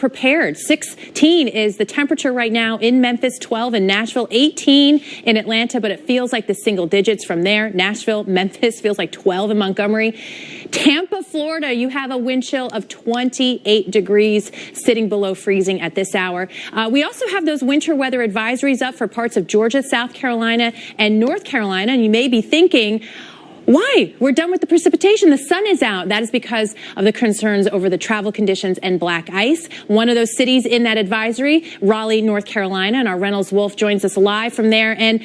prepared. 16 is the temperature right now in Memphis, 12 in Nashville, 18 in Atlanta, but it feels like the single digits from there. Nashville, Memphis feels like 12 in Montgomery. Tampa, Florida, you have a wind chill of 28 degrees, sitting below freezing at this hour. We also have those winter weather advisories up for parts of Georgia, South Carolina, and North Carolina. And you may be thinking, why? We're done with the precipitation. The sun is out. That is because of the concerns over the travel conditions and black ice. One of those cities in that advisory, Raleigh, North Carolina, and our Reynolds Wolf joins us live from there. And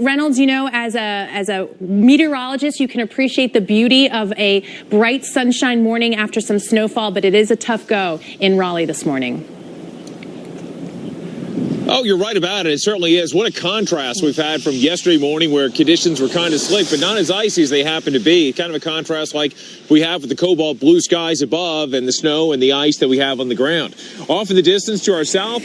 Reynolds, you know, as a meteorologist, you can appreciate the beauty of a bright sunshine morning after some snowfall, but it is a tough go in Raleigh this morning. Oh, you're right about it. It certainly is. What a contrast we've had from yesterday morning where conditions were kind of slick, but not as icy as they happen to be. Kind of a contrast like we have with the cobalt blue skies above and the snow and the ice that we have on the ground. Off in the distance to our south,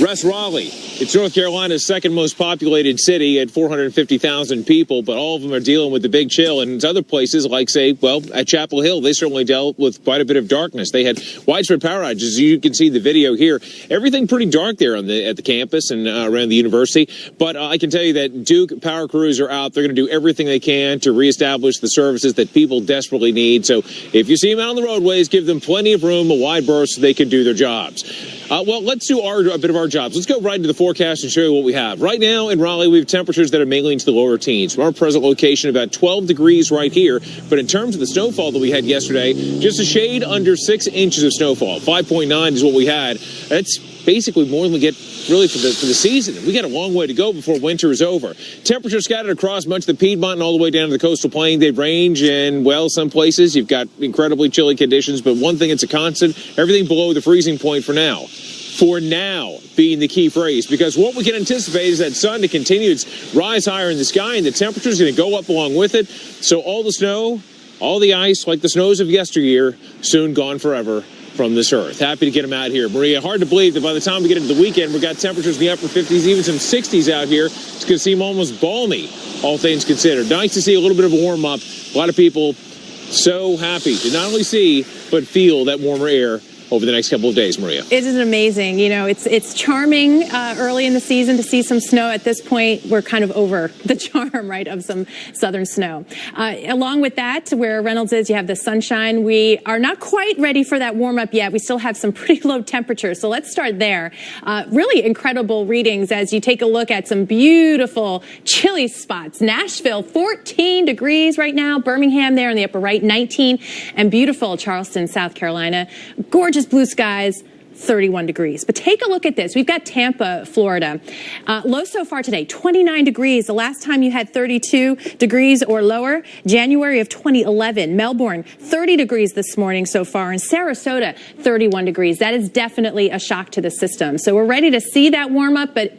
rests Raleigh. It's North Carolina's second most populated city at 450,000 people, but all of them are dealing with the big chill. And other places like, say, well, at Chapel Hill, they certainly dealt with quite a bit of darkness. They had widespread power outages. You can see the video here. Everything pretty dark there at the campus and around the university. But I can tell you that Duke power crews are out. They're going to do everything they can to reestablish the services that people desperately need. So if you see them out on the roadways, give them plenty of room, a wide berth, so they can do their jobs. Well, let's do a bit of our jobs. Let's go right into the forecast and show you what we have. Right now in Raleigh, we have temperatures that are mainly into the lower teens. From our present location, about 12 degrees right here. But in terms of the snowfall that we had yesterday, just a shade under 6 inches of snowfall. 5.9 is what we had. That's basically more than we get really for the season. We got a long way to go before winter is over. Temperatures scattered across much of the Piedmont and all the way down to the coastal plain. They range in, well, some places you've got incredibly chilly conditions, but one thing it's a constant, everything below the freezing point for now. For now being the key phrase, because what we can anticipate is that sun to continue its rise higher in the sky, and the temperature is going to go up along with it. So all the snow, all the ice, like the snows of yesteryear, soon gone forever from this earth. Happy to get them out here. Maria, hard to believe that by the time we get into the weekend, we've got temperatures in the upper 50s, even some 60s out here. It's going to seem almost balmy, all things considered. Nice to see a little bit of a warm-up. A lot of people so happy to not only see, but feel that warmer air over the next couple of days, Maria. It is amazing. You know, it's charming early in the season to see some snow. At this point, we're kind of over the charm, right, of some southern snow. Along with that, where Reynolds is, you have the sunshine. We are not quite ready for that warm up yet. We still have some pretty low temperatures. So let's start there. Really incredible readings as you take a look at some beautiful chilly spots. Nashville, 14 degrees right now. Birmingham there in the upper right, 19. And beautiful Charleston, South Carolina. Gorgeous blue skies, 31 degrees. But take a look at this. We've got Tampa, Florida. Low so far today, 29 degrees. The last time you had 32 degrees or lower, January of 2011. Melbourne, 30 degrees this morning so far. And Sarasota, 31 degrees. That is definitely a shock to the system. So we're ready to see that warm up, but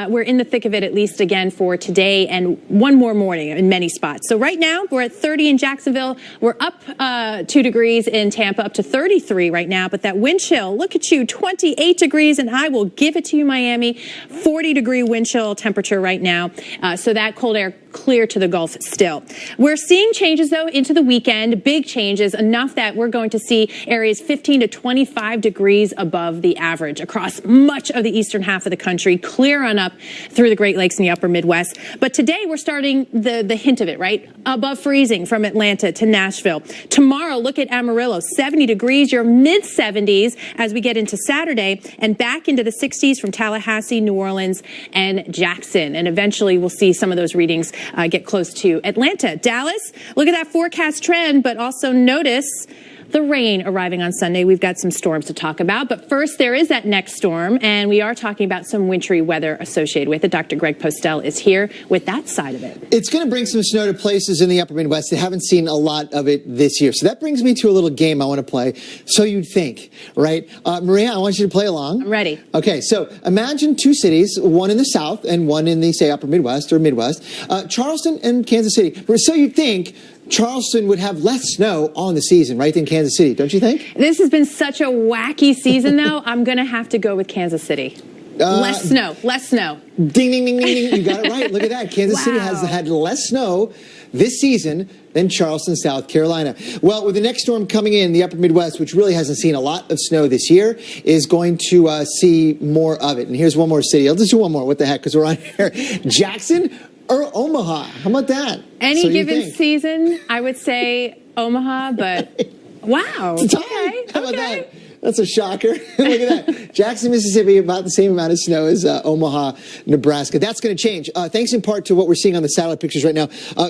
we're in the thick of it at least again for today and one more morning in many spots. So right now we're at 30 in Jacksonville. We're up 2 degrees in Tampa, up to 33 right now. But that wind chill, look at you, 28 degrees, and I will give it to you, Miami. 40-degree wind chill temperature right now. So that cold air clear to the Gulf still. We're seeing changes, though, into the weekend, big changes, enough that we're going to see areas 15 to 25 degrees above the average across much of the eastern half of the country, clear on up through the Great Lakes and the upper Midwest. But today we're starting the hint of it, right? Above freezing from Atlanta to Nashville. Tomorrow, look at Amarillo, 70 degrees, your mid-70s as we get into Saturday, and back into the 60s from Tallahassee, New Orleans, and Jackson. And eventually we'll see some of those readings get close to Atlanta. Dallas, look at that forecast trend, but also notice the rain arriving on Sunday. We've got some storms to talk about. But first, there is that next storm, and we are talking about some wintry weather associated with it. Dr. Greg Postel is here with that side of it. It's going to bring some snow to places in the upper Midwest that haven't seen a lot of it this year. So that brings me to a little game I want to play. So you'd think, right? Maria, I want you to play along. I'm ready. Okay, so imagine two cities, one in the South and one in the, say, upper Midwest or Midwest, Charleston and Kansas City. So you'd think Charleston would have less snow on the season, right, than Kansas City, don't you think? This has been such a wacky season, though. I'm going to have to go with Kansas City. Less snow. Less snow. Ding, ding, ding, ding, ding. You got it right. Look at that. Kansas City has had less snow this season than Charleston, South Carolina. Well, with the next storm coming in the upper Midwest, which really hasn't seen a lot of snow this year, is going to see more of it. And here's one more city. I'll just do one more. What the heck? Because we're on here. Jackson or Omaha? How about that? Any given season, I would say Omaha, but wow. It's a tie. How about that? That's a shocker. Look at that. Jackson, Mississippi, about the same amount of snow as Omaha, Nebraska. That's going to change. Thanks in part to what we're seeing on the satellite pictures right now.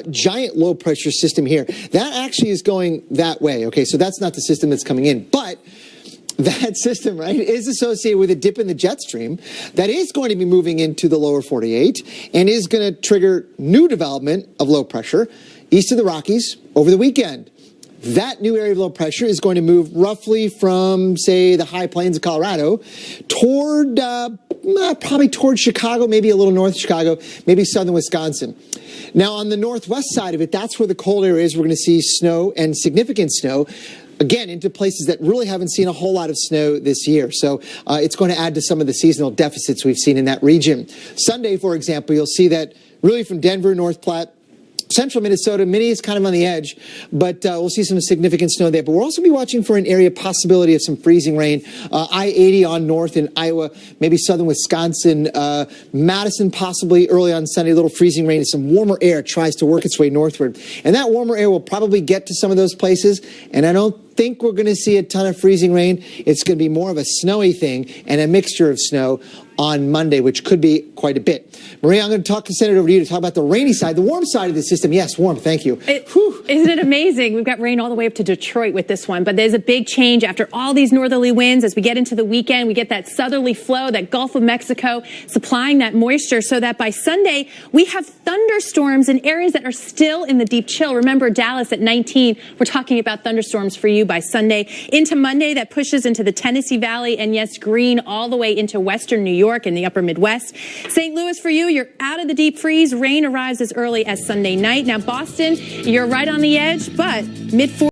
Giant low pressure system here. That actually is going that way. Okay, so that's not the system that's coming in. But that system, right, is associated with a dip in the jet stream that is going to be moving into the lower 48 and is going to trigger new development of low pressure east of the Rockies over the weekend. That new area of low pressure is going to move roughly from, say, the high plains of Colorado toward, probably toward Chicago, maybe a little north of Chicago, maybe southern Wisconsin. Now, on the northwest side of it, that's where the cold air is. We're going to see snow and significant snow, again, into places that really haven't seen a whole lot of snow this year. So it's going to add to some of the seasonal deficits we've seen in that region. Sunday, for example, you'll see that really from Denver, North Platte, central Minnesota. Minnie is kind of on the edge, but we'll see some significant snow there. But we'll also be watching for an area possibility of some freezing rain. I-80 on north in Iowa, maybe southern Wisconsin, Madison possibly early on Sunday, a little freezing rain as some warmer air tries to work its way northward. And that warmer air will probably get to some of those places, and I don't think we're going to see a ton of freezing rain. It's going to be more of a snowy thing and a mixture of snow on Monday, which could be quite a bit. Maria, I'm going to send it over to you to talk about the rainy side, the warm side of the system. Yes, warm. Thank you. Isn't it amazing? We've got rain all the way up to Detroit with this one, but there's a big change after all these northerly winds. As we get into the weekend, we get that southerly flow, that Gulf of Mexico supplying that moisture so that by Sunday, we have thunderstorms in areas that are still in the deep chill. Remember Dallas at 19. We're talking about thunderstorms for you by Sunday. Into Monday, that pushes into the Tennessee Valley and yes, green all the way into western New York and the upper Midwest. St. Louis for you, you're out of the deep freeze. Rain arrives as early as Sunday night. Now Boston, you're right on the edge, but mid-40s.